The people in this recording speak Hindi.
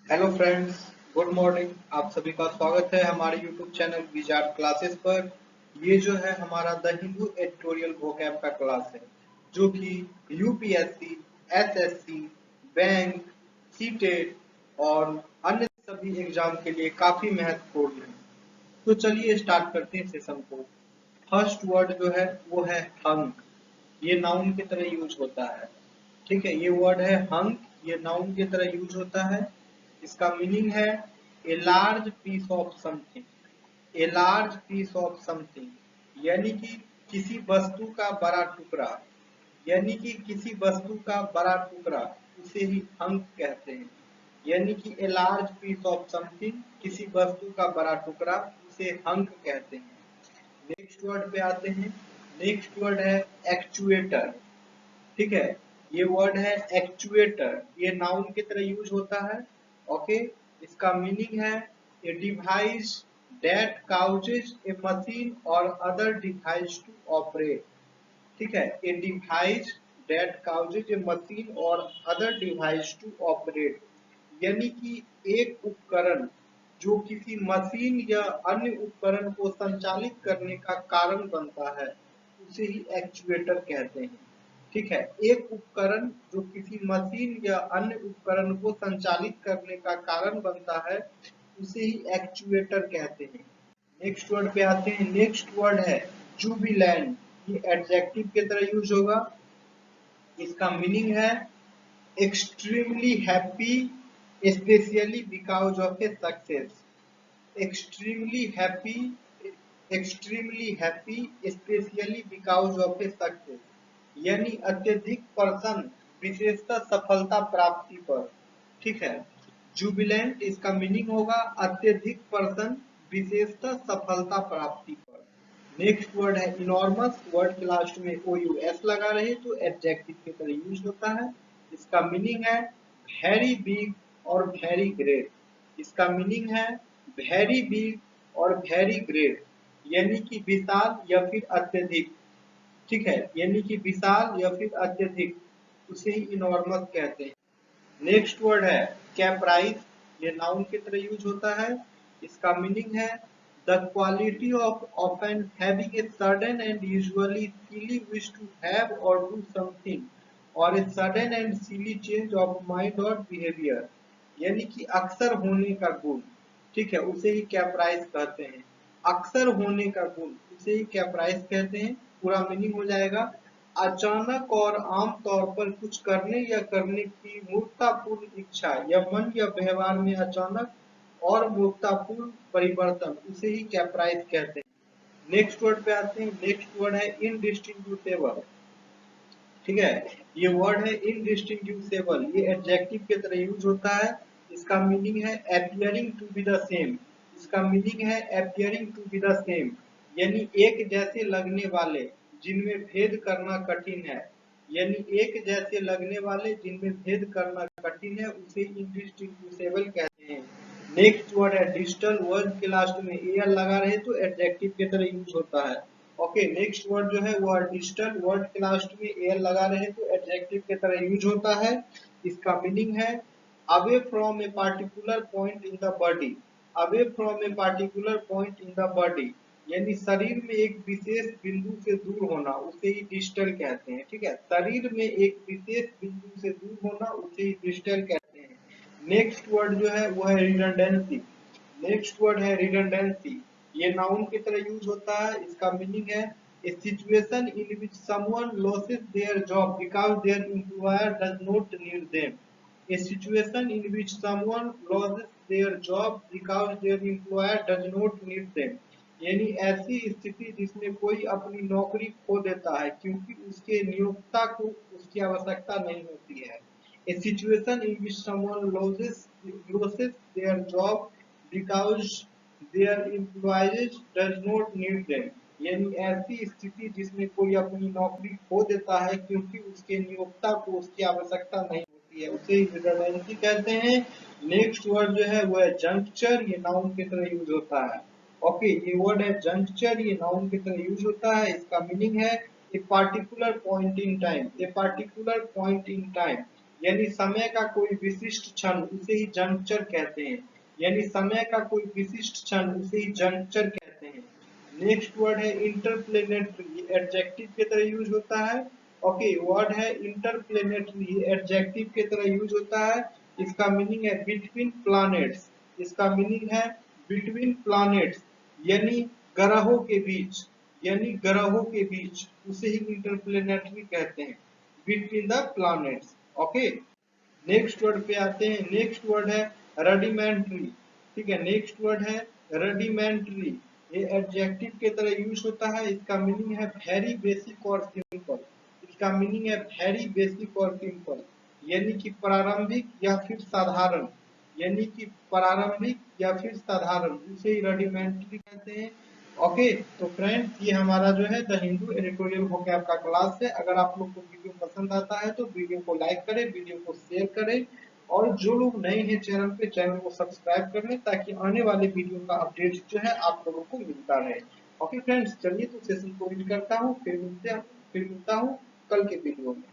Hello friends, good morning. आप सभी का स्वागत है हमारे यूट्यूब चैनल विजार्ड क्लासेस पर। ये जो है हमारा द हिंदू एडिटोरियल वोकैब का क्लास है, जो कि यूपीएससी, एसएससी, बैंक, सीटेट और अन्य सभी एग्जाम के लिए काफी महत्वपूर्ण है। तो चलिए स्टार्ट करते हैं सेशन को। फर्स्ट वर्ड जो है वो है हंक। ये नाउन की तरह यूज होता है। ठीक है, ये वर्ड है हंक, ये नाउन की तरह यूज होता है। इसका मीनिंग है a large piece of something. A large piece of something यानी कि किसी वस्तु का बड़ा टुकड़ा। यानी कि किसी वस्तु का बड़ा टुकड़ा, उसे ही हंक कहते हैं। यानी कि a large piece of something, किसी वस्तु का बड़ा टुकड़ा, उसे हंक कहते हैं। नेक्स्ट वर्ड पे आते हैं। नेक्स्ट वर्ड है एक्चुएटर। ठीक है, ये वर्ड है एक्चुएटर, ये नाउन की तरह यूज होता है। ओके, इसका मीनिंग है a device that causes A machine और अदर डिवाइस टू ऑपरेट। ठीक है, a device that causes A machine और अदर डिवाइस टू ऑपरेट, यानी कि एक उपकरण जो किसी मशीन या अन्य उपकरण को संचालित करने का कारण बनता है, उसे ही एक्चुएटर कहते हैं। ठीक है, एक उपकरण जो किसी मशीन या अन्य उपकरण को संचालित करने का कारण बनता है, उसे ही एक्चुएटर कहते हैं। नेक्स्ट वर्ड पे आते हैं। नेक्स्ट वर्ड है जुबिलैंट। ये एडजेक्टिव की तरह यूज होगा। इसका मीनिंग है extremely happy, specially because of a success. Extremely happy, extremely happy specially because of a success, यानी अत्यधिक प्रसन्न विशेषतः सफलता प्राप्ति पर। ठीक है, जुबिलेंट इसका मीनिंग होगा अत्यधिक प्रसन्न विशेषतः सफलता प्राप्ति पर। नेक्स्ट वर्ड है इनॉर्मस। वर्ड के लास्ट में ओ यू एस लगा रहे तो एडजेक्टिव की तरह यूज होता है। इसका मीनिंग है वेरी बिग और वेरी ग्रेट। इसका मीनिंग है वेरी बिग और वेरी ग्रेट, यानी कि विशाल या फिर अत्यधिक। ठीक है, यानी कि विशाल या फिर अत्यधिक, उसे ही इनॉर्मस कहते हैं। नेक्स्ट वर्ड है कैप्राइज। ये नाउन की तरह यूज होता है। इसका मीनिंग है the quality of an having a sudden and usually silly wish to have or do something, or a sudden and silly change of mind or behaviour, यानी कि अक्सर होने का गुण। ठीक है, उसे ही कैप्राइज कहते हैं। अक्सर होने का गुण, उसे ही कैप्राइज कहते हैं। पूरा मीनिंग हो जाएगा अचानक और आम तौर पर कुछ करने या करने की मूर्खतापूर्ण इच्छा या मन या व्यवहार में अचानक और मूर्खतापूर्ण परिवर्तन, उसे ही कैप्राइज कहते हैं। नेक्स्ट वर्ड पे आते हैं। नेक्स्ट वर्ड है इनडिस्टिंग्विशेबल। ठीक है, ये वर्ड है इनडिस्टिंग्विशेबल, ये एडजेक्टिव की तरह यूज होता है। इसका मीनिंग है appearing to be the same। इसका मीनिंग है appearing to be the same, यानी एक जैसे लगने वाले, जिनमें भेद करना कठिन है। यानी एक जैसे लगने वाले जिनमें भेद करना कठिन है, उसे इनडिस्टिंग्विशेबल कहते हैं। नेक्स्ट वर्ड है डिजिटल। वर्ड के लास्ट में एल लगा रहे तो एडजेक्टिव की तरह यूज होता है। ओके, नेक्स्ट वर्ड जो है वो डिजिटल। वर्ड के लास्ट में एल लगा रहे तो एडजेक्टिव की तरह यूज होता है। इसका मीनिंग है away from a particular point in the body. Away from a particular point in the body, यानी शरीर में एक विशेष बिंदु से दूर होना, उसे ही डिजिटल कहते हैं। ठीक है, शरीर में एक विशेष बिंदु से दूर होना, उसे ही डिजिटल कहते हैं। नेक्स्ट वर्ड जो है वो है रिडंडेंसी। नेक्स्ट वर्ड है रिडंडेंसी, ये नाउन की तरह यूज होता है। इसका मीनिंग है a situation in which someone loses their job because their employer does not need them. A situation in which someone loses their job because their employer does not need them, यानी ऐसी स्थिति जिसमें कोई अपनी नौकरी खो देता है क्योंकि उसके नियोक्ता को उसकी आवश्यकता नहीं होती है। A situation in which someone loses their job because their employers does not need them, यानी ऐसी स्थिति जिसमें कोई अपनी नौकरी खो देता है क्योंकि उसके नियोक्ता को उसकी आवश्यकता नहीं होती है, उसे रिडंडेंसी कहते हैं। नेक्स्ट वर्ड जो है वो है जंक्चर। ये नाउन की तरह यूज होता है। ओके, ये वर्ड है जंक्चर, ये नाउन की तरह यूज होता है। इसका मीनिंग है a particular point in time. A particular point in time, यानी समय का कोई विशिष्ट क्षण उसे ही जंक्चर कहते हैं। यानी समय का कोई विशिष्ट क्षण उसे ही जंक्चर कहते हैं। नेक्स्ट वर्ड है इंटरप्लेनेटरी, एडजेक्टिव की तरह यूज होता है। ओके, वर्ड है इंटरप्लेनेटरी, एडजेक्टिव की तरह यूज होता है। इसका मीनिंग है बिटवीन प्लैनेट्स। इसका मीनिंग है बिटवीन प्लैनेट्स, यानी ग्रहों के बीच, यानी ग्रहों के बीच, उसे ही इंटरप्लेनेटरी कहते हैं, between the planets. Okay, next word पे आते हैं। नेक्स्ट वर्ड है रडिमेंट्री। ठीक है, नेक्स्ट वर्ड है रडिमेंट्री। ये एडजेक्टिव के तरह यूज होता है। इसका मीनिंग है वेरी बेसिक और सिंपल। इसका मीनिंग है वेरी बेसिक और सिंपल, यानी कि प्रारंभिक या फिर साधारण, यानी कि प्रारंभिक या फिर साधारण, इसे ही रडिमेंट्री कहते हैं। ओके, तो फ्रेंड्स ये हमारा जो है द हिंदू एडिटोरियल वोकैब का क्लास है। अगर आप लोग को वीडियो पसंद आता है तो वीडियो को लाइक करें, वीडियो को शेयर करें, और जो लोग नए हैं चैनल पे, चैनल को सब्सक्राइब कर लें ताकि आने वाले वीडियो का अपडेट जो है आप लोगों को मिलता रहे। ओके फ्रेंड्स, चलिए तो सेशन को एंड करता हूँ, फिर मिलता हूँ कल के वीडियो में।